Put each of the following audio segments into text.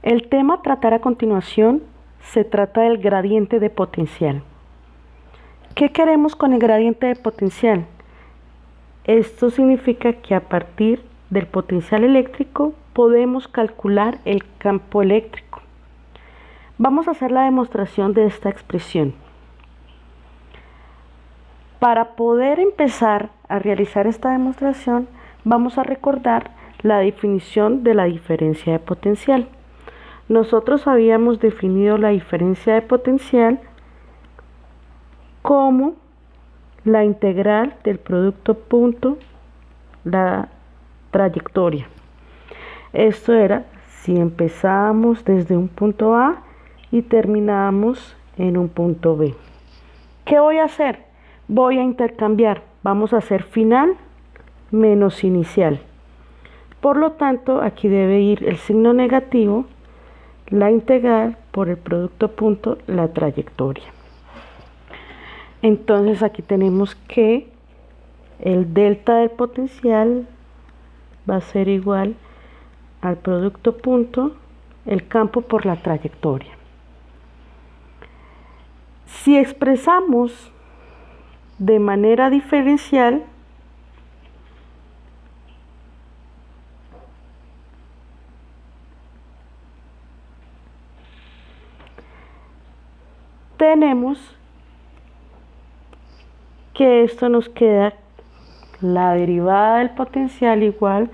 El tema a tratar a continuación se trata del gradiente de potencial. ¿Qué queremos con el gradiente de potencial? Esto significa que a partir del potencial eléctrico podemos calcular el campo eléctrico. Vamos a hacer la demostración de esta expresión. Para poder empezar a realizar esta demostración, vamos a recordar la definición de la diferencia de potencial. Nosotros habíamos definido la diferencia de potencial como la integral del producto punto, la trayectoria. Esto era si empezamos desde un punto A y terminamos en un punto B. ¿Qué voy a hacer? Voy a intercambiar. Vamos a hacer final menos inicial. Por lo tanto, aquí debe ir el signo negativo, la integral por el producto punto, la trayectoria. Entonces aquí tenemos que el delta del potencial va a ser igual al producto punto, el campo por la trayectoria. Si expresamos de manera diferencial, tenemos que esto nos queda la derivada del potencial igual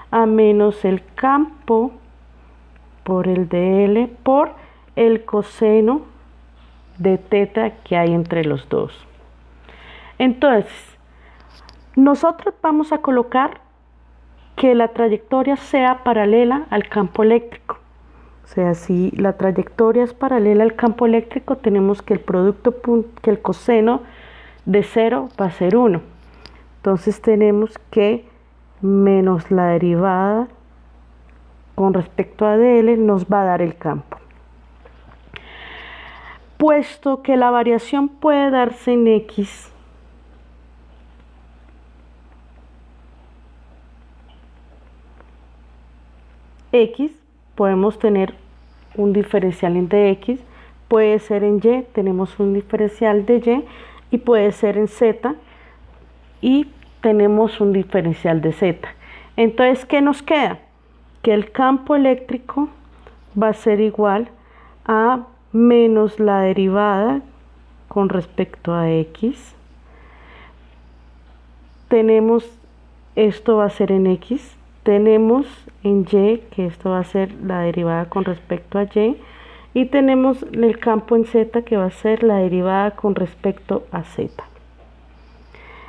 a menos el campo por el dl por el coseno de teta que hay entre los dos. Entonces, nosotros vamos a colocar que la trayectoria sea paralela al campo eléctrico. O sea, si la trayectoria es paralela al campo eléctrico, tenemos que que el coseno de 0 va a ser 1. Entonces tenemos que menos la derivada con respecto a dl nos va a dar el campo. Puesto que la variación puede darse en x, podemos tener un diferencial en dx, puede ser en y, tenemos un diferencial de y, y puede ser en z, y tenemos un diferencial de z. Entonces, ¿qué nos queda? Que el campo eléctrico va a ser igual a menos la derivada con respecto a x. Tenemos, esto va a ser en x. Tenemos en y, que esto va a ser la derivada con respecto a y. Y tenemos el campo en z, que va a ser la derivada con respecto a z.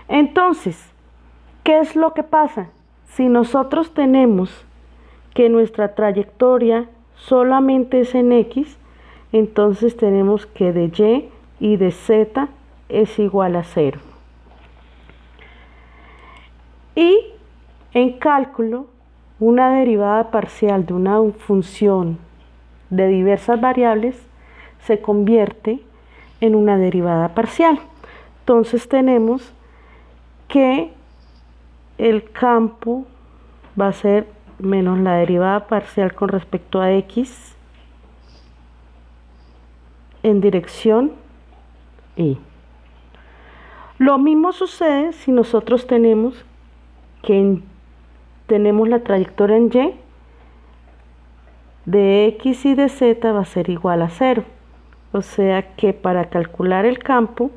Entonces, ¿qué es lo que pasa? Si nosotros tenemos que nuestra trayectoria solamente es en x, entonces tenemos que de y de z es igual a 0. Y en cálculo, una derivada parcial de una función de diversas variables se convierte en una derivada parcial. Entonces tenemos que el campo va a ser menos la derivada parcial con respecto a x en dirección y. Lo mismo sucede si nosotros tenemos tenemos la trayectoria en y, de x y de z va a ser igual a 0. O sea que para calcular el campo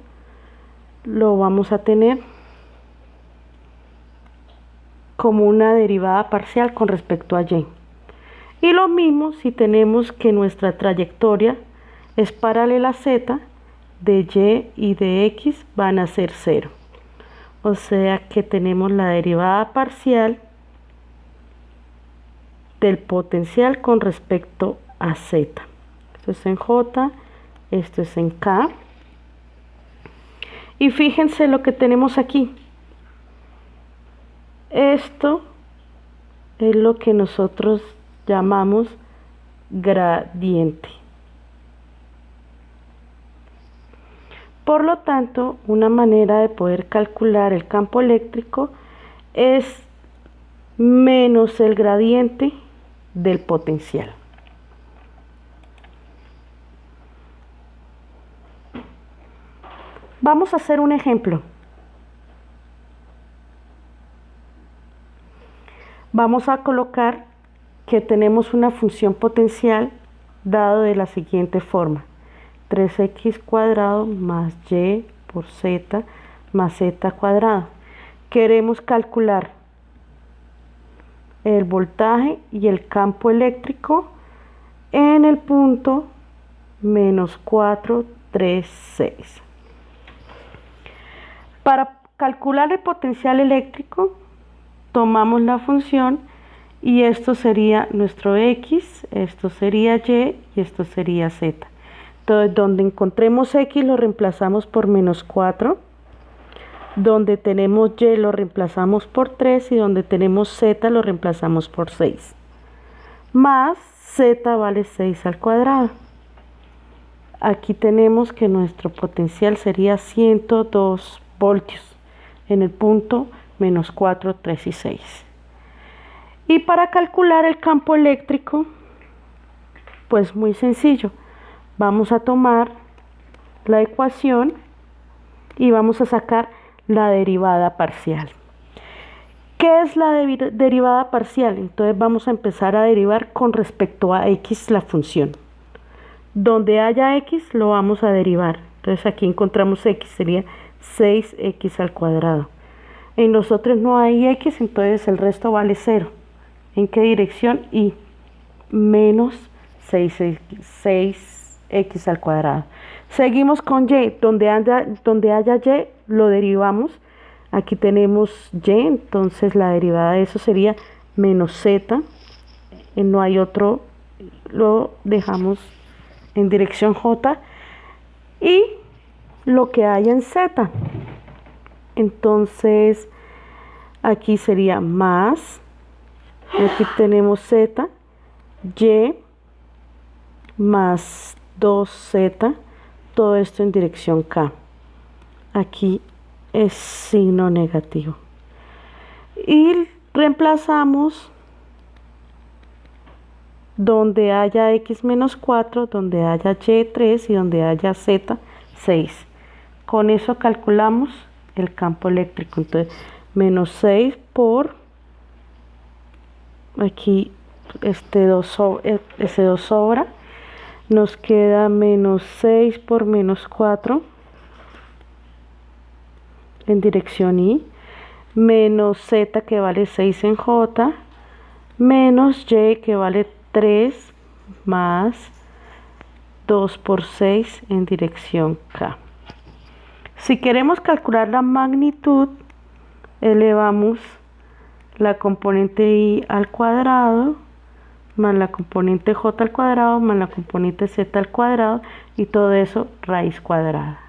lo vamos a tener como una derivada parcial con respecto a y. Y lo mismo si tenemos que nuestra trayectoria es paralela a z, de y de x van a ser 0. O sea que tenemos la derivada parcial del potencial con respecto a z. Esto es en j, esto es en k. Y fíjense lo que tenemos aquí. Esto es lo que nosotros llamamos gradiente. Por lo tanto, una manera de poder calcular el campo eléctrico es menos el gradiente del potencial. Vamos a hacer un ejemplo. Vamos a colocar que tenemos una función potencial dado de la siguiente forma: 3x cuadrado más y por z más z cuadrado. Queremos calcular el voltaje y el campo eléctrico en el punto menos 4, 3, 6. Para calcular el potencial eléctrico, tomamos la función y esto sería nuestro x, esto sería y y esto sería z. Entonces, donde encontremos x lo reemplazamos por menos 4, donde tenemos y lo reemplazamos por 3 y donde tenemos z lo reemplazamos por 6. Más z vale 6 al cuadrado. Aquí tenemos que nuestro potencial sería 102 voltios en el punto menos 4, 3 y 6. Y para calcular el campo eléctrico, pues muy sencillo. Vamos a tomar la ecuación y vamos a sacar la derivada parcial. ¿Qué es la derivada parcial? Entonces vamos a empezar a derivar con respecto a x la función. Donde haya x lo vamos a derivar. Entonces aquí encontramos x, sería 6x al cuadrado. En los otros no hay x, entonces el resto vale 0. ¿En qué dirección? Y menos 6x al cuadrado. Seguimos con y. Donde haya y lo derivamos. Aquí tenemos y, entonces la derivada de eso sería menos z. No hay otro, lo dejamos en dirección j. Y lo que hay en z. Entonces aquí sería más. Aquí tenemos z, y más 2z. Todo esto en dirección k. Aquí es signo negativo. Y reemplazamos donde haya x menos 4, donde haya y 3 y donde haya z 6. Con eso calculamos el campo eléctrico. Entonces, menos 6 por, aquí ese 2 sobra, nos queda menos 6 por menos 4 en dirección y, menos z que vale 6 en j, menos y que vale 3 más 2 por 6 en dirección k. Si queremos calcular la magnitud, elevamos la componente i al cuadrado más la componente j al cuadrado más la componente z al cuadrado y todo eso raíz cuadrada.